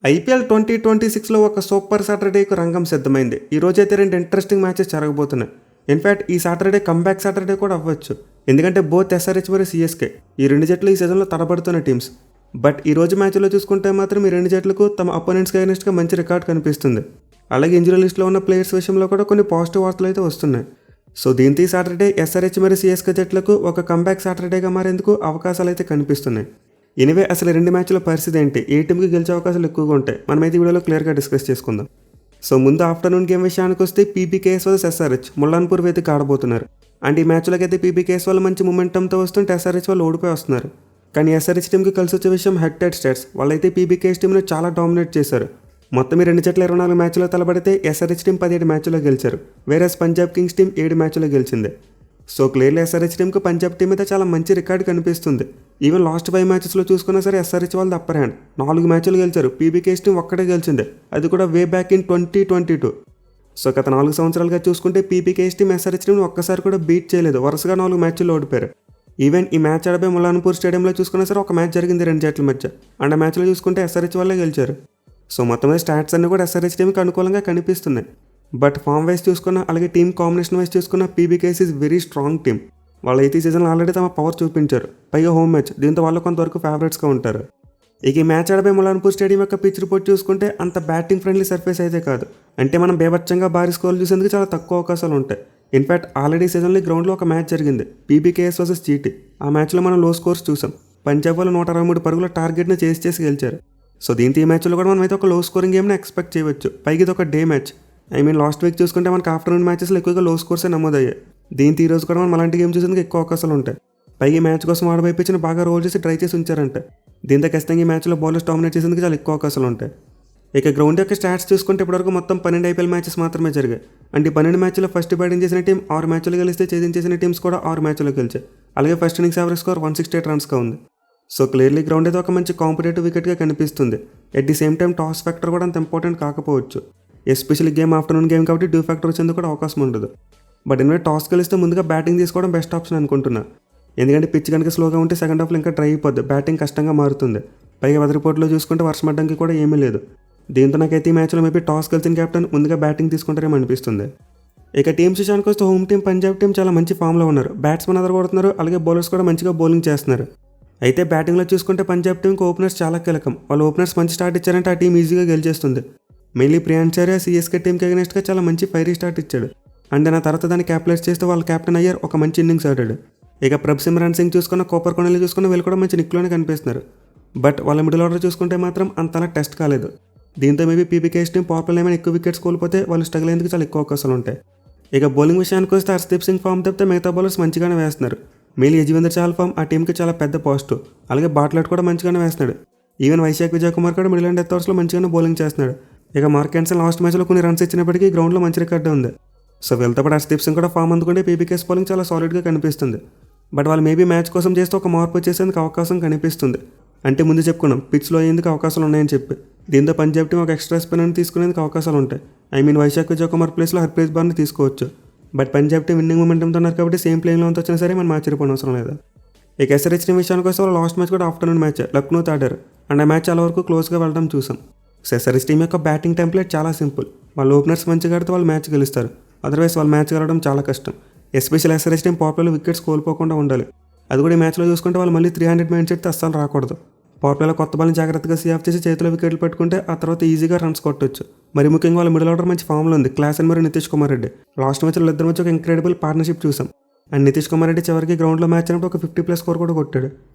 IPL 2026లో ఒక super సాటర్డేకు రంగం సిద్ధమైంది. ఈ రోజైతే 2 ఇంట్రెస్టింగ్ మ్యాచెస్ జరగబోతున్నాయి. ఇన్ఫాక్ట్ ఈ సాటర్డే కంబ్యాక్ సాటర్డే కూడా అవ్వచ్చు. ఎందుకంటే బోత్ ఎస్ఆర్హెచ్ మరియు సిఎస్కే ఈ రెండు జట్లు ఈ సీజన్లో తడబడుతున్న టీమ్స్. బట్ ఈ రోజు మ్యాచ్లో చూసుకుంటే మాత్రం ఈ రెండు జట్లకు తమ అపోనెంట్స్కి అగెన్స్ట్గా మంచి రికార్డ్ కనిపిస్తుంది. అలాగే ఇంజరీ లిస్ట్లో ఉన్న ప్లేయర్స్ విషయంలో కూడా కొన్ని పాజిటివ్ వార్తలు అయితే వస్తున్నాయి. సో దీంతో ఈ సాటర్డే ఎస్ఆర్హెచ్ మరియు సిఎస్కే జట్లకు ఒక కంబ్యాక్ సాటర్డేగా మారేందుకు అవకాశాలు అయితే కనిపిస్తున్నాయి. ఎనివే అసలు రెండు మ్యాచ్ల పరిస్థితి ఏంటి, ఏ టీంకి గెలిచే అవకాశాలు ఎక్కువగా ఉంటాయి, మనమైతే ఈ వీడియోలో క్లియర్గా డిస్కస్ చేసుకుందాం. సో ముందు ఆఫ్టర్నూన్ గేమ్ విషయానికి వస్తే పీబీకేఎస్ వర్సెస్ ఎస్ఆర్హెచ్ ముల్లాన్పూర్ వేదిక ఆడబోతున్నారు. అండ్ ఈ మ్యాచ్లోకి అయితే పీబీకేఎస్ వాళ్ళు మంచి మొమెంటంతో వస్తుంటే ఎస్ఆర్హెచ్ వాళ్ళు ఓడిపోయి వస్తున్నారు. కానీ ఎస్ఆర్హెచ్ టీంకి కలిసి వచ్చే విషయం హెడ్ టు హెడ్ స్టాట్స్. వాళ్ళైతే పీబీకేఎస్ టీంను చాలా డామినేట్ చేశారు. మొత్తం ఈ రెండు జట్లు 24 మ్యాచ్లో తలబడితే ఎస్ఆర్హెచ్ టీం 17 మ్యాచ్లో గెలిచారు. వేరేస్ పంజాబ్ కింగ్స్ టీం 7 మ్యాచ్లో గెలిచింది. సో క్లియర్లీ ఎస్ఆర్హెచ్ టీంకు పంజాబ్ టీం అయితే చాలా మంచి రికార్డు కనిపిస్తుంది. ఈవెన్ లాస్ట్ 5 మ్యాచెస్లో చూసుకున్నా సరే ఎస్ఆర్హెచ్ వాళ్ళది అప్పర్ హ్యాండ్. 4 మ్యాచ్లు గెలిచారు. పీబీకేఎస్ టీం ఒక్కడే గెలిచింది, అది కూడా వే బ్యాక్ ఇన్ 2022. సో గత 4 సంవత్సరాలుగా చూసుకుంటే పీబీకేఎస్ టీం ఎస్ఆర్హెచ్ టీంని ఒక్కసారి కూడా బీట్ చేయలేదు. వరుసగా 4 మ్యాచ్లు ఓడిపోయారు. ఈవెన్ ఈ మ్యాచ్ ఆడబోయే ముల్లాన్పూర్ స్టేడియంలో చూసుకున్నా సరే ఒక మ్యాచ్ జరిగింది రెండు జట్ల మధ్య. అండ్ ఆ మ్యాచ్లో చూసుకుంటే ఎస్ఆర్హెచ్ వాళ్ళే గెలిచారు. సో మొత్తం మీద స్టాట్స్ అన్నీ కూడా ఎస్ఆర్హెచ్ టీంకి అనుకూలంగా కనిపిస్తున్నాయి. బట్ ఫామ్ వైజ్ చూసుకున్నా అలాగే టీమ్ కాంబినేషన్ వైజ్ చూసుకున్న PBKS is very strong team. వాళ్ళు అయితే ఈ సీజన్లో ఆల్రెడీ తమ పవర్ చూపించారు, పైగా హోమ్ మ్యాచ్, దీంతో వాళ్ళు కొంతవరకు ఫేవరెట్స్గా ఉంటారు. ఇక ఈ మ్యాచ్ ఆడబోయే ముల్లాన్పూర్ స్టేడియం యొక్క పిచ్ రిపోర్ట్ చూసుకుంటే అంత బ్యాటింగ్ ఫ్రెండ్లీ సర్ఫేస్ అయితే కాదు. అంటే మనం బేభత్సంగా భారీ స్కోర్లు చూసేందుకు చాలా తక్కువ అవకాశాలు ఉంటాయి. ఇన్ఫాక్ట్ ఆల్రెడీ సీజన్లో ఈ గ్రౌండ్లో ఒక మ్యాచ్ జరిగింది, పీబీకేఎస్ వర్సెస్ జీటీ. ఆ మ్యాచ్లో మనం లో స్కోర్స్ చూసాం. పంజాబ్ వాళ్ళు 163 పరుగుల టార్గెట్ని చేసి గెలిచారు. సో దీంతో ఈ మ్యాచ్లో కూడా మనం అయితే ఒక లో స్కోరింగ్ గేమ్ని ఎక్స్పెక్ట్ చేయవచ్చు. పైగా ఇది ఒక డే మ్యాచ్. లాస్ట్ వీక్ చూసుకుంటే మనకు ఆఫ్టర్నూన్ మ్యాచెస్లో ఎక్కువగా లో స్కోర్సే నమోదయ్యాయి. దీంతో ఈ రోజు కూడా మనం అలాంటి గేమ్ చూసేందుకు ఎక్కువ అవకాశాలు ఉంటాయి. పైగా ఈ మ్యాచ్ కోసం ఆడబోయిన బాగా రోల్ చేసి ట్రై చేసి ఉంచారంటే దీంతో ఖచ్చితంగా ఈ మ్యాచ్లో బౌలర్స్ డామినేట్ చేసేందుకు చాలా ఎక్కువ అవకాశాలు ఉంటాయి. ఇక గ్రౌండ్ యొక్క స్టాట్స్ చూసుకుంటే ఇప్పటివరకు మొత్తం 12 ఐపీఎల్ మ్యాచెస్ మాత్రమే జరిగాయి. అంటే 12 మ్యాచ్లో ఫస్ట్ బ్యాటింగ్ చేసిన టీం 6 మ్యాచ్లు గెలిస్తే చేసిన టీమ్స్ కూడా 6 మ్యాచ్లు గెలిచాయి. అలాగే ఫస్ట్ ఇన్నింగ్స్ యావరేజ్ స్కోర్ 168 రన్స్గా ఉంది. సో క్లియర్లీ గ్రౌండ్ అయితే ఒక మంచి కాంపిటేటివ్ వికెట్గా కనిపిస్తుంది. At the same time toss factor కూడా అంత ఇంపార్టెంట్ కాకపోవచ్చు. ఎస్పెషల్లీ గేమ్ ఆఫ్టర్నూన్ గేమ్ కాబట్టి డ్యూ ఫ్యాక్టర్ వచ్చేందుకు కూడా అవకాశం ఉండదు. బట్ ఇన్వే టాస్ గెలిస్తే ముందుగా బ్యాటింగ్ తీసుకోవడం బెస్ట్ ఆప్షన్ అనుకుంటున్నా. ఎందుకంటే పిచ్ కనుక స్లోగా ఉంటే సెకండ్ హాఫ్లో ఇంకా డ్రై అయిపోద్ది, బ్యాటింగ్ కష్టంగా మారుతుంది. పైగా వెదర్ రిపోర్ట్లో చూసుకుంటే వర్షం పడడానికి కూడా ఏమీ లేదు. దీంతో నాకైతే ఈ మ్యాచ్లో మేబీ టాస్ గెలిచిన కెప్టెన్ ముందుగా బ్యాటింగ్ తీసుకుంటారేమో అనిపిస్తుంది. ఇక టీమ్స్ విషయానికి వస్తే హోమ్ టీం పంజాబ్ టీం చాలా మంచి ఫామ్లో ఉన్నారు. బ్యాట్స్మెన్ అదరగొడుతున్నారు, అలాగే బౌలర్స్ కూడా మంచిగా బౌలింగ్ చేస్తున్నారు. అయితే బ్యాటింగ్లో చూసుకుంటే పంజాబ్ టీంకి ఓపెనర్స్ చాలా కీలకం. వాళ్ళు ఓపెనర్స్ మంచి స్టార్ట్ ఇచ్చారంటే ఆ టీం ఈజీగా గెలిచేస్తుంది. మెయిన్లీ ప్రియాంచార్య సిఎస్కే టీంకి అగెన్స్ట్గా చాలా మంచి ఫైరీ స్టార్ట్ ఇచ్చాడు. అండ్ ఆ తర్వాత దాన్ని క్యాప్టలైజ్ చేస్తే వాళ్ళ కెప్టెన్ అయ్యారు ఒక మంచి ఇన్నింగ్స్ ఆడాడు. ఇక ప్రభ్సిమ్రాన్ సింగ్ చూసుకున్న కోపర్ కొనెల్ని చూసుకున్న వీళ్ళు కూడా మంచి నిక్లోనే కనిపిస్తున్నారు. బట్ వాళ్ళ మిడిల్ ఆర్డర్ చూసుకుంటే మాత్రం అంతలా టెస్ట్ కాలేదు. దీంతో మేబీ పీబీకేఎస్ టీం పవర్ ప్లేలో ఏమైనా ఎక్కువ వికెట్స్ కోల్పోతే వాళ్ళు స్ట్రగుల్ అయ్యేందుకు చాలా ఎక్కువ అవకాశాలు ఉంటాయి. ఇక బౌలింగ్ విషయానికి వస్తే హర్షదీప్ సింగ్ ఫామ్ తప్పితే మిగతా బౌలర్స్ మంచిగానే వేస్తున్నారు. మెయిన్లీ యజ్వేంద్ర చహల్ ఫామ్ ఆ టీంకి చాలా పెద్ద పాజిటివ్. అలాగే బాట్లెట్ కూడా మంచిగానే వేస్తున్నాడు. ఈవెన్ వైశాఖ్ విజయ్ కుమార్ కూడా మిడిల్ అండ్ డెత్ ఓవర్స్లో మంచిగానే బౌలింగ్ చేస్తున్నాడు. ఇక మార్క్ యాన్సన్ లాస్ట్ మ్యాచ్లో కొన్ని రన్స్ ఇచ్చినప్పటికీ గ్రౌండ్లో మంచి రికార్డు ఉంది. సో వీళ్ళతో పాటు హర్షదీప్ సింగ్ కూడా ఫామ్ అందుకుంటే పీబీకేఎస్ బౌలింగ్ చాలా సాలిడ్గా కనిపిస్తుంది. బట్ వాళ్ళు మేబీ మ్యాచ్ కోసం చేస్తే ఒక మార్పు చేసేందుకు అవకాశం కనిపిస్తుంది. అంటే ముందు చెప్పుకున్నాం పిచ్లో అయ్యేందుకు అవకాశాలు ఉన్నాయని చెప్పి. దీంతో పంజాబ్ టీం ఒక ఎక్స్ట్రా స్పిన్నర్ని తీసుకునేందుకు అవకాశాలు ఉంటాయి. వైశాఖ్ విజయ్ కుమార్ ప్లేస్లో హర్ప్రీత్ బార్ని తీసుకోవచ్చు. బట్ పంజాబ్ టీం విన్నింగ్ మొమెంటంతో ఉన్నారు కాబట్టి సేమ్ ప్లేయింగ్లో అంత వచ్చినా సరే మనం ఆశ్చర్యపోవడం అవసరం లేదు. ఇక ఎస్ఆర్హెచ్ టీం విషయానికి వస్తే వాళ్ళు లాస్ట్ మ్యాచ్ కూడా ఆఫ్టర్నూన్ మ్యాచ్ లక్నోతో ఆడారు. అండ్ ఆ మ్యాచ్ చాలా వరకు క్లోజ్గా వెళ్ళడం చూసాం. సో ఎస్ఆర్హెచ్ టీం యొక్క బ్యాటింగ్ టెంప్లెట్ చాలా సింపుల్. వాళ్ళ ఓపెనర్స్ మంచిగా ఆడితే వాళ్ళు మ్యాచ్ గెలుస్తారు. అదర్వైజ్ వాళ్ళు మ్యాచ్ గెలవడం చాలా కష్టం. ఎస్పెషల్ ఎస్ఆర్హెచ్ టీం పవర్లో వికెట్స్ కోల్పోకుండా ఉండాలి. అది కూడా ఈ మ్యాచ్లో చూసుకుంటే వాళ్ళు మళ్ళీ 300 మైండ్ సెట్ అస్సలు రాకూడదు. పవర్ ప్లేలో కొత్త బాల్ని జాగ్రత్తగా సీ ఆఫ్ చేసి చేతిలో వికెట్లు పెట్టుకుంటే ఆ తర్వాత ఈజీగా రన్స్ కొట్టొచ్చు. మరి ముఖ్యంగా వాళ్ళ మిడిల్ ఆర్డర్ మంచి ఫామ్లో ఉంది. క్లాసెన్ మరియు నితీష్ కుమార్ రెడ్డి. లాస్ట్ మ్యాచ్లో ఇద్దరు మధ్య ఒక ఇంక్రెడిబుల్ పార్ట్నర్షిప్ చూసాం. అండ్ నితీష్ కుమార్ రెడ్డి చివరికి గ్రౌండ్లో మ్యాచ్ అయినప్పుడు ఒక 50+ స్కోర్ కూడా కొట్టాడు.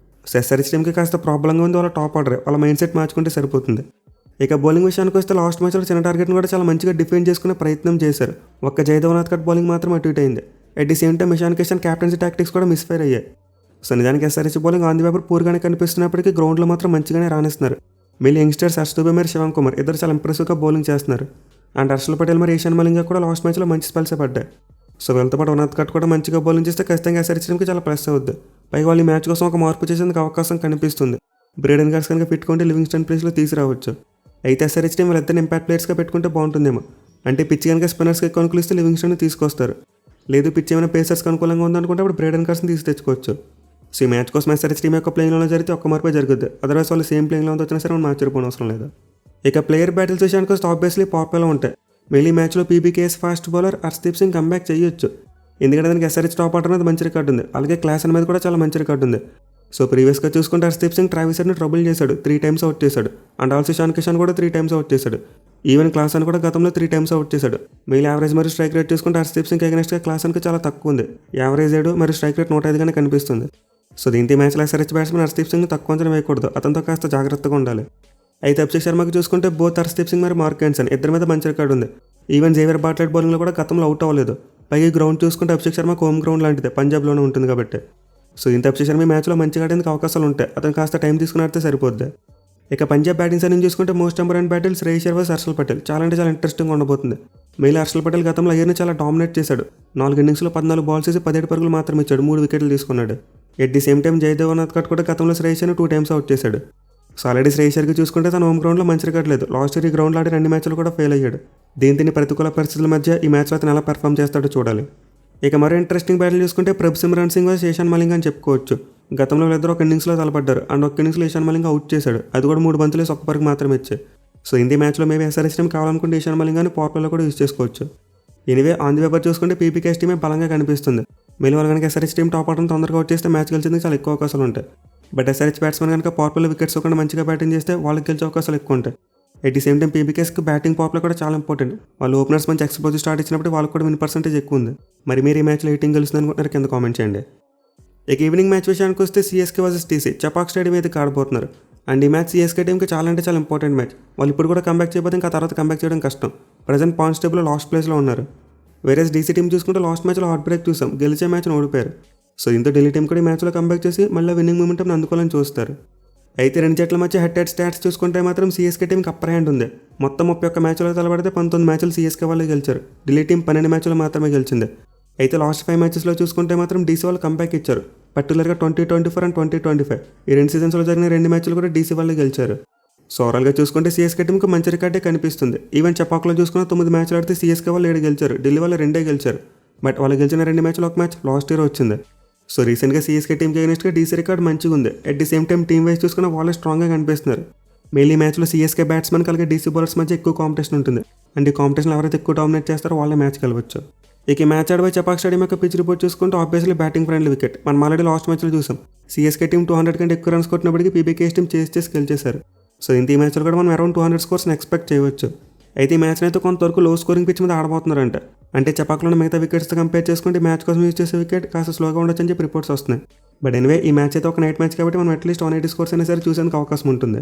సో ఎస్ఆర్హెచ్ టీంకి కాస్త ప్రాబ్లంగా ఉంది. వాళ్ళ టాప్ ఆర్డర్ వాళ్ళ మైండ్ సెట్ మార్చుకుంటే సరిపోతుంది. ఇక బౌలింగ్ విషయానికి వస్తే లాస్ట్ మ్యాచ్లో చిన్న టార్గెట్ని కూడా చాలా మంచిగా డిఫెండ్ చేసుకునే ప్రయత్నం చేశారు. ఒక్క జయదేవనాథ్ కట్ బౌలింగ్ మాత్రం అటు ఇటు అయింది. At the same time Ishan Kishan captaincy tactics కూడా మిస్ఫైర్ అయ్యాయి. సో నిజానికి SRH bowling on the paper పూర్గానే కనిపిస్తున్నప్పటికీ గ్రౌండ్లో మాత్రం మంచిగానే రాణిస్తున్నారు. మళ్ళీ యంగ్స్టర్స్ హర్ష్ దుబే మరియు శివం కుమార్ ఇద్దరు చాలా ఇంప్రెసివ్గా బౌలింగ్ చేస్తున్నారు. అండ్ హర్షల్ పటేల్ మరియు ఈశాన్ మలింగా కూడా లాస్ట్ మ్యాచ్లో మంచి స్పెల్సే పడ్డాయి. సో వీళ్ళతో పాటు వనాథ్ కట్ కూడా మంచిగా బౌలింగ్ చేస్తే ఖచ్చితంగా ఎస్ఆర్హెచ్ టీంకి చాలా ప్లస్ అవుద్ది. పైగా వాళ్ళు ఈ మ్యాచ్ కోసం ఒక మార్పు చేసేందుకు అవకాశం కనిపిస్తుంది. బ్రేడెన్ గార్స్ కనుక పెట్టుకుంటే లివింగ్స్టన్ ప్లేస్లో తీసుకురావచ్చు. అయితే ఎస్ఆర్హెచ్ టీం వాళ్ళిద్దరు ఇంపాక్ట్ ప్లేయర్స్గా పెట్టుకుంటే బాగుంటుందేమో. అంటే పిచ్ కనుక స్పిన్నర్స్కి ఎక్కువ అనుకూలిస్తే లివింగ్స్టన్ తీసుకొస్తారు. లేదు పిచ్ ఏమైనా పేసర్స్కి అనుకూలంగా ఉందనుకుంటే అప్పుడు బ్రేడెన్ గార్స్ని తీసి తెచ్చుకోవచ్చు. సో ఈ మ్యాచ్ కోసం ఎస్ఆర్హెచ్ టీం యొక్క ప్లేయింగ్లో జరిగితే ఒక్క మార్పే జరుగుద్ది. అదర్వైజ్ వాళ్ళు సేమ్ ప్లేయింగ్లో వచ్చినా సరే మనం ఆశ్చర్యపోవడం అవసరం లేదు. ఇక ప్లేయర్ బ్యాటిల్స్ విషయానికి వస్తే ఆబ్వియస్లీ పాపులర్లో ఉంటాయి. మెయిన్ మ్యాచ్లో PBKS fast bowler Harshdeep Singh comeback చేయొచ్చు. ఎందుకంటే దానికి ఎస్ఆర్హెచ్ టాప్ ఆర్డర్ అనేది మంచి రికార్డు ఉంది. అలాగే క్లాసన్ మీద కూడా చాలా మంచి రికార్డు ఉంది. సో ప్రీవియస్గా చూసుకుంటే హర్షదీప్ సింగ్ ట్రావిస్ హెడ్ని ట్రబుల్ చేశాడు, 3 టైమ్స్ అవుట్ చేశాడు. అండ్ ఆల్సో ఇషాన్ కిషన్ కూడా 3 టైమ్స్ అవుట్ చేశాడు. ఈవెన్ క్లాసన్ కూడా గతంలో 3 టైమ్స్ అవుట్ చేశాడు. మెయిన్ యావరేజ్ మరియు స్ట్రైక్ రేట్ చూసుకుంటే హర్షదీప్ సింగ్ అగెన్స్ట్గా క్లాసన్కి చాలా తక్కువ ఉంది. యావరేజ్ 7 మరియు స్ట్రైక్ రేట్ 105గానే కనిపిస్తుంది. సో దీంతో మ్యాచ్లో ఎస్ఆర్హెచ్ బ్యాట్స్మెన్ హర్షదీప్ సింగ్ తక్కువ అంచనా వేయకూడదు, అతనితో కాస్త జాగ్రత్తగా ఉండాలి. అయితే అభిషేక్ శర్మకి చూసుకుంటే బోత్ హర్షదీప్ సింగ్ మరియు మార్క్ యాన్సన్ ఇద్దరి మీద మంచి రికార్డు ఉంది. ఈవెన్ జేవియర్ బాట్లెట్ బౌలింగ్లో కూడా గతంలో అవుట్ అవ్వలేదు. పైగా గ్రౌండ్ చూసుకుంటే అభిషేక్ శర్మకు హోమ్ గ్రౌండ్ లాంటిదే, పంజాబ్లోనే ఉంటుంది కాబట్టి. సో ఇంత అభిషేక్ శర్మ ఈ మ్యాచ్లో మంచిగా ఆడేందుకు అవకాశాలు ఉంటాయి, అతను కాస్త టైం తీసుకుని ఆడితే సరిపోద్ది. ఇక పంజాబ్ బ్యాటింగ్ సైడ్ నుంచి చూసుకుంటే most important battle Shreyas Iyer versus Harshal Patel చాలా అంటే చాలా ఇంట్రెస్టింగ్ ఉండబోతుంది. మెయిన్ హర్షల్ పటేల్ గతంలో అయ్యర్ని చాలా డామినేట్ చేశాడు. 4 ఇన్నింగ్స్లో 14 బాల్స్ వేసి 17 పరుగులు మాత్రం ఇచ్చాడు, 3 వికెట్లు తీసుకున్నాడు. At the same time Jaydev అన్నది కూడా గతంలో శ్రేయస్ అయ్యర్ని 2 టైమ్స్ అవుట్ చేశాడు. సో ఆల్రెడీ శ్రేయస్ అయ్యర్కి చూసుకుంటే తన హోమ్ గ్రౌండ్లో మంచి రికార్డు లేదు. లాస్ట్ ఇయర్ ఈ గ్రౌండ్లో ఆడి 2 మ్యాచ్లు కూడా ఫెయిల్ అయ్యాడు. దీంతో ప్రతికూల పరిస్థితుల మధ్య ఈ మ్యాచ్లో అతను ఎలా పెర్ఫామ్ చేస్తాడో చూడాలి. ఇక మరో ఇంట్రెస్టింగ్ బ్యాటిల్ చూసుకుంటే ప్రభ్-సిమ్రాన్ సింగ్ వర్సెస్ ఇషాన్ మలింగ్ అని చెప్పుకోవచ్చు. గతంలో వీళ్ళిద్దరూ ఒక ఇన్నింగ్స్లో తలపడ్డారు. అండ్ ఒక ఇన్నింగ్స్లో ఇషాన్ మలింగ్ అవుట్ చేశాడు, అది కూడా 3 బంతులు వేసి 1 పరుగు మాత్రమే ఇచ్చాయి. సో హిందీ మ్యాచ్లో మేబీ ఎస్ఆర్హెచ్ టీం కావాలనుకుంటే ఇషాన్ మలింగ్ అని పాపులర్లో కూడా యూజ్ చేసుకోవచ్చు. ఎనివే ఆన్ ది పేపర్ చూసుకుంటే పీపీకేఎస్ టీమే బలంగా కనిపిస్తుంది. మెయిన్ వాళ్ళు కనుక ఎస్ఆర్హెచ్ టీం టాప్ ఆర్డర్ని తొందరగా అవుట్ చేస్తే మ్యాచ్ గెలిచేందుకు చాలా ఎక్కువ అవకాశాలు ఉంటాయి. బట్ ఎస్ఆర్హెచ్ బ్యాట్స్మెన్ కనుక పాపులర్ వికెట్స్ ఒకటి మంచిగా బ్యాటింగ్ చేస్తే వాళ్ళకి గెలిచే అవకాశాలు ఎక్కువ ఉంటాయి. ఎట్ ది సేమ్ టైం పీబీకేఎస్కి బ్యాటింగ్ పాపులర్ కూడా చాలా ఇంపార్టెంట్. వాళ్ళు ఓపెనర్స్ మంచి ఎక్స్పోజ్ స్టార్ట్ ఇచ్చినప్పుడు వాళ్ళకి కూడా విన్ పర్సెంటేజ్ ఎక్కువ ఉంది. మరి మీరు ఈ మ్యాచ్లో ఏ టీం గెలుస్తుంది అనుకుంటున్నారు కింద కామెంట్ చేయండి. ఇక ఈవినింగ్ మ్యాచ్ విషయానికి వస్తే CSK versus TC Chepauk stadium అయితే ఆడబోతున్నారు. అండ్ ఈ మ్యాచ్ సిఎస్కే టీంకి చాలా అంటే చాలా ఇంపార్టెంట్ మ్యాచ్. వాళ్ళు ఇప్పుడు కూడా కంబ్యాక్ చేయకపోతే ఇంకా తర్వాత కంబ్యాక్ చేయడం కష్టం. ప్రజెంట్ పాయింట్స్ టేబుల్లో లాస్ట్ ప్లేస్లో ఉన్నారు. వేరే డీసీ టీం చూసుకుంటే లాస్ట్ మ్యాచ్లో హార్ట్ బ్రేక్ చూసాం, గెలిచే మ్యాచ్ను ఓడిపోయారు. సో ఇంత ఢిల్లీ టీం కూడా ఈ మ్యాచ్లో కంబ్యాక్ చేసి మళ్ళీ విన్నింగ్ మూమెంట్ని అందుకోవాలని చూస్తారు. అయితే 2 జట్ల మధ్య హెడ్ హెడ్ స్టాట్స్ చూసుకుంటే మాత్రం సిఎస్కే టీంకి అప్పర్ హ్యాండ్ ఉంది. మొత్తం 31 మ్యాచ్లో తలబడితే 19 మ్యాచ్లు సిఎస్కే వాళ్ళే గెలిచారు. ఢిల్లీ టీం 12 మ్యాచ్లు మాత్రమే గెలిచింది. అయితే లాస్ట్ 5 మ్యాచెస్లో చూసుకుంటే మాత్రం డీసీ వాళ్ళు కంబ్యాక్ ఇచ్చారు. పర్టికులర్గా 2024 అండ్ 2025 ఈ 2 సీజన్స్లో జరిగిన 2 మ్యాచ్లు కూడా డీసీ వాళ్ళే గెలిచారు. సో ఓవరాల్గా చూసుకుంటే సిఎస్కే టీంకి మంచి రికార్డే కనిపిస్తుంది. ఈవెన్ చపాక్లో చూసుకున్న 9 మ్యాచ్లు ఆడితే సిఎస్కే వాళ్ళు 7 గెలిచారు, ఢిల్లీ వాళ్ళు 2 గెలిచారు. బట్ వాళ్ళు గెలిచిన 2 మ్యాచ్లు 1 మ్యాచ్ లాస్ట్ ఇయర్ వచ్చింది. సో రీసెంట్గా సిఎస్కే టీంకి అగెన్స్ట్గా డీసీ రికార్డ్ మంచిగా ఉంది. At the same time team wise చూసుకున్న వాళ్ళే స్ట్రాంగ్గా కనిపిస్తున్నారు. మెయిన్ ఈ మ్యాచ్లో సిఎస్కే బ్యాట్స్మెన్ అలాగే డీసీ బౌలర్స్ మధ్య ఎక్కువ కాంపిటీషన్ ఉంటుంది. అండ్ ఈ కాంపిటీషన్ ఎవరైతే ఎక్కువ డామినేట్ చేస్తారో వాళ్ళే మ్యాచ్ గెలవచ్చు. ఇక ఈ మ్యాచ్ ఆడిపోయి చపాక్ స్టేడియం యొక్క పిచ్ రిపోర్ట్ చూసుకుంటే ఆబ్వియస్లీ బ్యాటింగ్ ఫ్రెండ్లీ వికెట్. మనం ఆల్రెడీ లాస్ట్ మ్యాచ్లో చూసాం. సిఎస్కే టీం 200 కంటే ఎక్కువ రన్స్ కొట్టినప్పటికీ పీబీకేఎస్ టీం చేసి గెలిచేశారు. సో ఇంత ఈ మ్యాచ్లో కూడా మనం అరౌండ్ 200 స్కోర్స్ని ఎక్స్పెక్ట్ చేయవచ్చు. అయితే ఈ మ్యాచ్ని అయితే కొంతవరకు లో స్కోరింగ్ పిచ్ మీద ఆడబోతున్నారంట. అంటే చపాక్లో మిగతా వికెట్స్తో కంపేర్ చేసుకుంటే మ్యాచ్ కోసం యూజ్ చేసే వికెట్ కాస్త స్లోగా ఉండొచ్చు అని చెప్పి రిపోర్ట్స్ వస్తున్నాయి. బట్ ఎనివే ఈ మ్యాచ్ అయితే ఒక నైట్ మ్యాచ్ కాబట్టి మనం అట్లీస్ట్ 180 స్కోర్స్ అయినా సరే చూసేందుకు అవకాశం ఉంటుంది.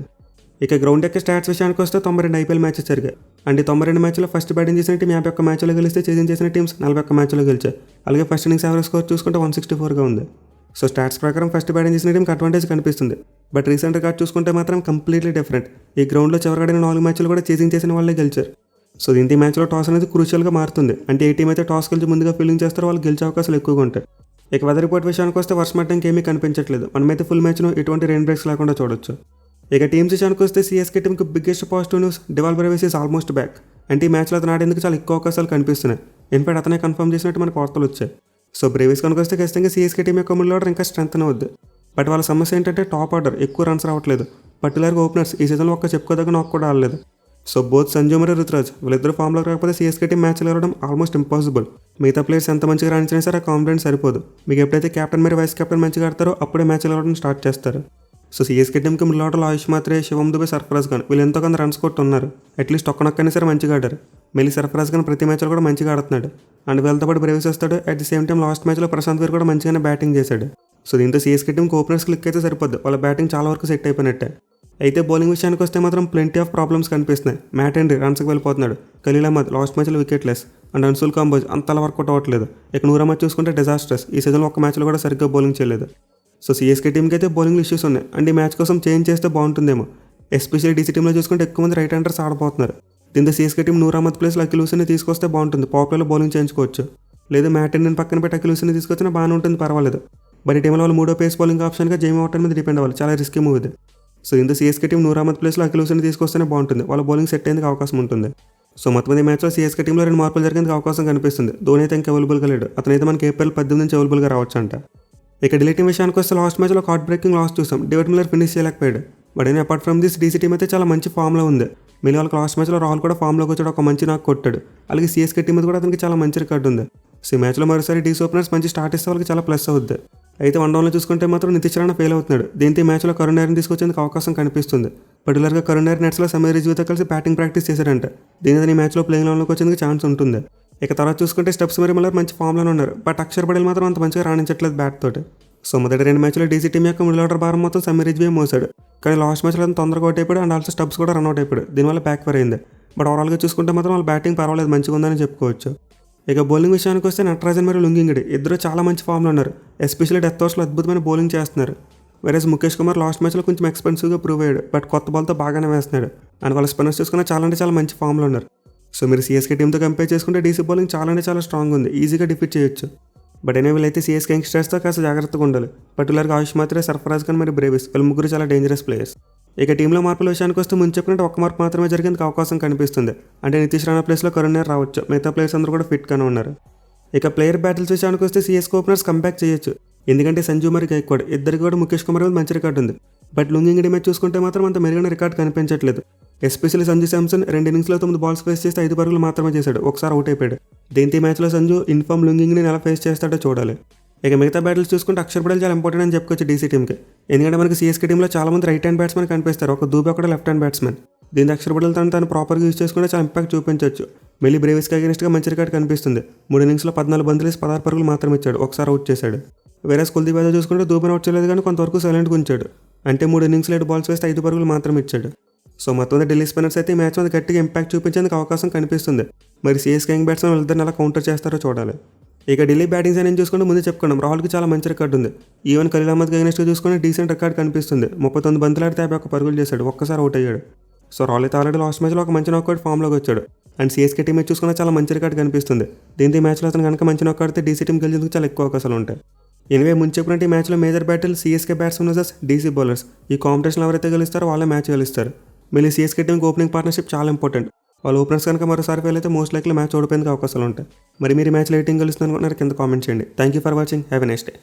ఇక గ్రౌండ్ యొక్క స్టాట్స్ విషయానికి వస్తే 92 ఐపీఎల్ మ్యాచెస్ జరిగాయి. అండ్ 92 మ్యాచ్లో ఫస్ట్ బ్యాటింగ్ చేసిన టీం 51 మ్యాచ్లో గెలిస్తే చేజింగ్ చేసిన టీమ్స్ 41 మ్యాచ్లో గెలిచాయి. అలాగే ఫస్ట్ ఇన్నింగ్స్ యావరేజ్ స్కోర్ చూసుకుంటే 164గా ఉంది. సో స్టాట్స్ ప్రకారం ఫస్ట్ బ్యాటింగ్ చేసిన టీంకి అడ్వాంటేజ్ కనిపిస్తుంది. బట్ రీసెంట్ రికార్డ్ చూసుకుంటే మాత్రం కంప్లీట్లీ డిఫరెంట్. ఈ గ్రౌండ్లో చివరిగా 4 మ్యాచ్లు కూడా చేజింగ్ చేసిన వాళ్ళే గెలిచారు. సో దీంతో మ్యాచ్లో టాస్ అనేది క్రూషియల్గా మారుతుంది. అంటే ఏ టీం అయితే టాస్ గెలిచి ముందుగా ఫీల్డింగ్ చేస్తారో వాళ్ళు గెలిచే అవకాశాలు ఎక్కువగా ఉంటాయి. ఇక వెదర్ రిపోర్ట్ విషయానికి వస్తే వర్షం పడడానికి ఏమీ కనిపించట్లేదు. మనమైతే ఫుల్ మ్యాచ్ను ఎటువంటి రెయిన్ బ్రేక్స్ లేకుండా చూడొచ్చు. ఇక టీమ్స్ విషయానికి వస్తే సిఎస్కే టీంకి biggest positive news డివాల్ Brevis is almost back. అంటే ఈ మ్యాచ్లో అతను ఆడేందుకు చాలా ఎక్కువ అవకాశాలు కనిపిస్తున్నాయి. ఇన్ఫాక్ట్ అతనే కన్ఫర్మ్ చేసినట్టు మనకు వార్తలు వచ్చాయి. సో బ్రేవిస్ కనుక వస్తే ఖచ్చితంగా సిఎస్కే టీం యొక్క మిడిల్ ఆర్డర్ ఇంకా స్ట్రెంత్ అవుద్ది. బట్ వాళ్ళ సమస్య ఏంటంటే టాప్ ఆర్డర్ ఎక్కువ రన్స్ రావట్లేదు. పర్టికులర్గా ఓపెనర్స్ ఈ సీజన్లో ఒక్క చెప్పుకోదగ్గ నాకు కూడా ఆడలేదు. సో బోత్ సంజు మరియు రుతురాజ్ వీళ్ళిద్దరు ఫామ్లోకి రాకపోతే సిఎస్కే టీం మ్యాచ్లు గెలవడం ఆల్మోస్ట్ ఇంపాసిబుల్. మిగతా ప్లేయర్స్ ఎంత మంచిగా రాణించినా సరే ఆ కాన్ఫిడెన్స్ సరిపోదు. మీకు ఎప్పుడైతే కెప్టెన్ మరియు వైస్ కెప్టెన్ మంచిగా ఆడతారో అప్పుడే మ్యాచ్లు గెలవడం స్టార్ట్ చేస్తారు. సో సిఎస్కే టీంకి మిడిల్ ఆర్డర్లో ఆయుష్ మాత్రే, శివం దుబే, సర్ఫరాజ్ ఖాన్ వీళ్ళు ఎంతో కొంత రన్స్ కొట్టి ఉన్నారు. అట్లీస్ట్ ఒక్కనొక్కనే సరే మంచిగా ఆడారు. మళ్ళీ సర్ఫరాజ్ ఖాన్ ప్రతి మ్యాచ్లో కూడా మంచిగా ఆడుతున్నాడు. అండ్ వీళ్ళతో పాటు బ్రేవిస్ వస్తాడు. At the same time last మ్యాచ్లో ప్రశాంత్ వీర్ కూడా మంచిగానే బ్యాటింగ్ చేశాడు. సో దీంతో సిఎస్కే టీంకి ఓపెనర్స్ క్లిక్ అయితే సరిపోద్దు. వాళ్ళ బ్యాటింగ్ చాలా వరకు సెట్ అయిపోయినట్టే. అయితే బౌలింగ్ విషయానికి వస్తే మాత్రం ప్లెంటీ ఆఫ్ ప్రాబ్లమ్స్ కనిపిస్తున్నాయి. మ్యాట్ హెన్రీ రన్స్కి వెళ్ళిపోతున్నాడు. ఖలీల్ అహ్మద్ లాస్ట్ మ్యాచ్లో wicket less. And Anshul Kamboj అంతలా వర్కౌట్ అవ్వట్లేదు. ఇక నూర్ అహ్మద్ చూసుకుంటే డిజాస్టర్స్. ఈ సీజన్లో ఒక్క మ్యాచ్లో కూడా సరిగ్గా బౌలింగ్ చేయలేదు. సో సిఎస్కే టీంకి అయితే బౌలింగ్ ఇష్యూస్ ఉన్నాయి. అండ్ ఈ మ్యాచ్ కోసం చేంజ్ చేస్తే బాగుంటుందేమో. ఎస్పెషల్లీ డీసీ టీంలో చూసుకుంటే ఎక్కువ మంది రైట్ హ్యాండర్స్ ఆడబోతున్నారు. దీంతో సిఎస్కే టీం నూర్ అహ్మద్ ప్లేస్లో అఖిల్ హుసేన్ని తీసుకొస్తే బాగుంటుంది. పాపులర్లో బౌలింగ్ చేయించుకోవచ్చు. లేదా మ్యాట్ హెన్రీని పక్కన పెట్టి అఖిల్ హుసేన్ని తీసుకొచ్చినా బాగానే ఉంటుంది, పర్వాలేదు. బట్ ఈ టీంలో వాళ్ళు 3వ పేస్ బౌలింగ్ ఆప్షన్గా జేమీ వాటన్ మీద డిపెండ్ అవ్వాలి. చాలా రిస్కీ మూవ్ ఇది. సో ఇంత సిఎస్కే టీం నూర్ అహ్మద్ ప్లేస్లో అఖిల్ హుసేన్ని తీసుకొస్తేనే బాగుంటుంది. వాళ్ళ బౌలింగ్ సెట్ అయ్యేందుకు అవకాశం ఉంటుంది. సో మొత్తం ఈ మ్యాచ్లో సిఎస్కే టీంలో 2 మార్పులు జరిగేందుకు అవకాశం కనిపిస్తుంది. ధోని అయితే ఇంకా అవైలబుల్గా లేడు. అతనైతే మనకి ఏప్రిల్ 18 నుంచి అవైలబుల్గా రావచ్చు అంట. ఇక ఢిల్లీ టీం విషయానికి వస్తే లాస్ట్ మ్యాచ్లో హార్ట్ బ్రేకింగ్ లాస్ చూసాం. డేవిడ్ మిల్లర్ ఫినిష్ చేయలేకపోయాడు. బట్ అయినా apart from this DC team అయితే చాలా మంచి ఫామ్లో ఉంది. మళ్ళీ వాళ్ళకి లాస్ట్ మ్యాచ్లో రాహుల్ కూడా ఫామ్లోకి వచ్చాడు, ఒక మంచి నాకు కొట్టాడు. అలాగే సిఎస్కే టీం మీద కూడా అతనికి చాలా మంచి రికార్డు ఉంది. సో ఈ మ్యాచ్లో మరోసారి డీసీ ఓపెనర్స్ మంచి స్టార్ట్ ఇస్తే వాళ్ళకి చాలా ప్లస్ అవుద్ది. అయితే వన్ డౌన్లో చూసుకుంటే మాత్రం నితీష్ రాణా ఫెయిల్ అవుతున్నాడు. దీంతో ఈ మ్యాచ్లో కరుణ్ నాయర్ని తీసుకొచ్చేందుకు అవకాశం కనిపిస్తుంది. పర్టికులర్గా కరుణ్ నాయర్ నెట్స్లో సమీర్ రిజ్వీతో కలిసి బ్యాటింగ్ ప్రాక్టీస్ చేశారంట. దీనితో ఈ మ్యాచ్లో ప్లేయింగ్ లైన్లోకి వచ్చేందుకు ఛాన్స్ ఉంటుంది. ఇక తర్వాత చూసుకుంటే స్టెప్స్ మరి మళ్ళీ మంచి ఫామ్లోనే ఉన్నారు. బట్ అక్షర్ పటేల్ మాత్రం అంత మంచిగా రాణించట్లేదు బ్యాట్ తోటి. సో మొదటి 2 మ్యాచ్లో డీసీ టీం యొక్క మిడిల్ ఆర్డర్ భారం మొత్తం సమీర్ రిజ్వీ మోసాడు. కానీ లాస్ట్ మ్యాచ్లో అంత తొందరగా అవుట్ అయిపోయాడు. అండ్ ఆల్సో స్టబ్స్ కూడా రన్అట్ అయిపోయాడు. దీనివల్ల బ్యాక్ ఫైర్ అయింది. బట్ ఓవరాల్గా చూసుకుంటే మాత్రం వాళ్ళ బ్యాటింగ్ పర్వాలేదు, మంచిగా ఉందని చెప్పుకోవచ్చు. ఇక బౌలింగ్ విషయానికి వస్తే నటరాజన్ మరియు లుంగింగిడి ఇద్దరు చాలా మంచి ఫామ్లో ఉన్నారు. ఎస్పెషల్లీ డెత్ ఓవర్స్లో అద్భుతమైన బౌలింగ్ చేస్తున్నారు. వేరేస్ ముఖేష్ కుమార్ లాస్ట్ మ్యాచ్లో కొంచెం ఎక్స్పెన్సివ్గా ప్రూవ్ అయ్యాడు. బట్ కొత్త బాల్తో బాగానే వేస్తున్నాడు. అండ్ వాళ్ళ స్పిన్నర్స్ చూసుకున్న చాలా అంటే చాలా మంచి ఫామ్లో ఉన్నారు. సో మీరు సిఎస్కే టీంతో కంపేర్ చేసుకుంటే డీసీ బౌలింగ్ చాలా అంటే చాలా స్ట్రాంగ్ ఉంది, ఈజీగా డిఫీట్ చేయొచ్చు. బట్ ఎనేవిల్ అయితే సిఎస్కే యంగ్స్టర్స్తో కాస్త జాగ్రత్తగా ఉండాలి. పర్టికులర్గా ఆయుష్ మాత్రే, సర్ఫరాజ్ ఖాన్ మరియు బ్రేవిస్ వీళ్ళ ముగ్గురు చాలా డేంజరస్ ప్లేయర్స్. ఇక టీంలో మార్పుల విషయానికి వస్తే ముందు చెప్పినట్టు ఒక్క మార్పు మాత్రమే జరిగేందుకు అవకాశం కనిపిస్తుంది. అంటే నితీష్ రాణా ప్లేస్లో కరుణ్ నాయర్ రావచ్చు. మిగతా ప్లేయర్స్ అందరూ కూడా ఫిట్గానే ఉన్నారు. ఇక ప్లేయర్ బ్యాటిల్స్ విషయానికి వస్తే సిఎస్కే ఓపెనర్స్ కంబ్యాక్ చేయొచ్చు. ఎందుకంటే సంజు మరి గైక్వాడ్ ఇద్దరికి కూడా ముఖేష్ కుమార్ మీద మంచి రికార్డు ఉంది. బట్ లుంగింగిడి మ్యాచ్ చూసుకుంటే మాత్రం అంత మెరుగైన రికార్డు కనిపించట్లేదు. ఎస్పెషల్లీ సంజు శాంసన్ 2 ఇన్నింగ్స్లో 9 బాల్స్ ఫేస్ చేస్తే 5 పరుగులు మాత్రమే చేశాడు, ఒకసారి అవుట్ అయిపోయాడు. దీంతో ఈ మ్యాచ్లో సంజు ఇన్ఫామ్ లుంగింగిని ఎలా ఫేస్ చేస్తాడో చూడాలి. ఇక మిగతా బ్యాటిల్స్ చూసుకుంటే అక్షర్ పటేల్ చాలా ఇంపార్టెంట్ అని చెప్పుకోవచ్చు డీసీ టీంకి. ఎందుకంటే మనకి సిఎస్కే టీంలో చాలా మంది రైట్ హ్యాండ్ బ్యాట్స్మెన్ కనిపిస్తారు, ఒక దూబే కూడా లెఫ్ట్ హ్యాండ్ బ్యాట్స్మెన్. దీంతో అక్షర్ పటేల్ తను ప్రాపర్గా యూజ్ చేసుకుంటే చాలా ఇంపాక్ట్ చూపించవచ్చు. మళ్ళీ బ్రేవిస్కి అగెన్స్ట్గా మంచి రికార్డు కనిపిస్తుంది. 3 ఇన్నింగ్స్లో 14 బంతులు వేసి 16 పరుగులు మాత్రమే ఇచ్చాడు, ఒకసారి అవుట్ చేశాడు. వేరే కుల్దీప్ యాదవ్ చూసుకుంటే దూబేని అవుట్ చేయలేదు, కానీ కొంతవరకు సైలెంట్గా ఉంచాడు. అంటే 3 ఇన్నింగ్స్లో 7 బాల్స్ వేస్తే 5 పరుగులు మాత్రమే ఇచ్చాడు. సో మొత్తం ఢిల్లీ స్పిన్నర్స్ అయితే ఈ మ్యాచ్ మీద గట్టిగా ఇంపాక్ట్ చూపించేందుకు అవకాశం కనిపిస్తుంది. మరి సిఎస్కే యంగ్ బ్యాట్స్మెన్ వాళ్ళిద్దరిని ఎలా కౌంటర్ చేస్తారో చూడాలి. ఇక ఢిల్లీ బ్యాటింగ్ సైన్ చూసుకుంటే ముందు చెప్పుకున్నాం, రాహుల్కి చాలా మంచి రికార్డు ఉంది. ఈవెన్ ఖలీల్ అహ్మద్కి అగెన్స్ట్గా చూసుకుంటే డీసెంట్ రికార్డు కనిపిస్తుంది. 39 బంతులు ఆడితే 51 పరుగులు చేశాడు, ఒక్కసారి అవుట్ అయ్యాడు. సో రాహుల్ అయితే ఆల్రెడీ లాస్ట్ మ్యాచ్లో ఒక మంచి నాకౌట్ ఫామ్లోకి వచ్చాడు. అండ్ సిఎస్కే టీం చూసుకున్న చాలా మంచి రికార్డు కనిపిస్తుంది. దీంతో ఈ మ్యాచ్లో అతను కనుక మంచి నాకౌట్ అయితే డీసీ టీం గెలిచేందుకు చాలా ఎక్కువ అవకాశాలు ఉంటాయి. ఎనివే ముందు చెప్పినట్టు ఈ మ్యాచ్లో major battle CSK batsmen versus DC bowlers. ఈ కాంపిటీషన్ ఎవరైతే గెలుస్తారో వాళ్ళే మ్యాచ్ గెలుస్తారు. మళ్ళీ సిఎస్కే టీంకి ఓపెనింగ్ పార్ట్నర్షిప్ చాలా ఇంపార్టెంట్. వాళ్ళ ఓపెనర్స్ కనుక మరోసారి ఫెయిల్ అయితే మోస్ట్ లైక్లీ మ్యాచ్ ఓడిపోయేందుకు అవకాశాలు ఉంటాయి. మరి మీరు మ్యాచ్లో ఏ టీం గెలుస్తుంది అనుకుంటున్నారు కింద కామెంట్ చేయండి. Thank you for watching. Have a nice day.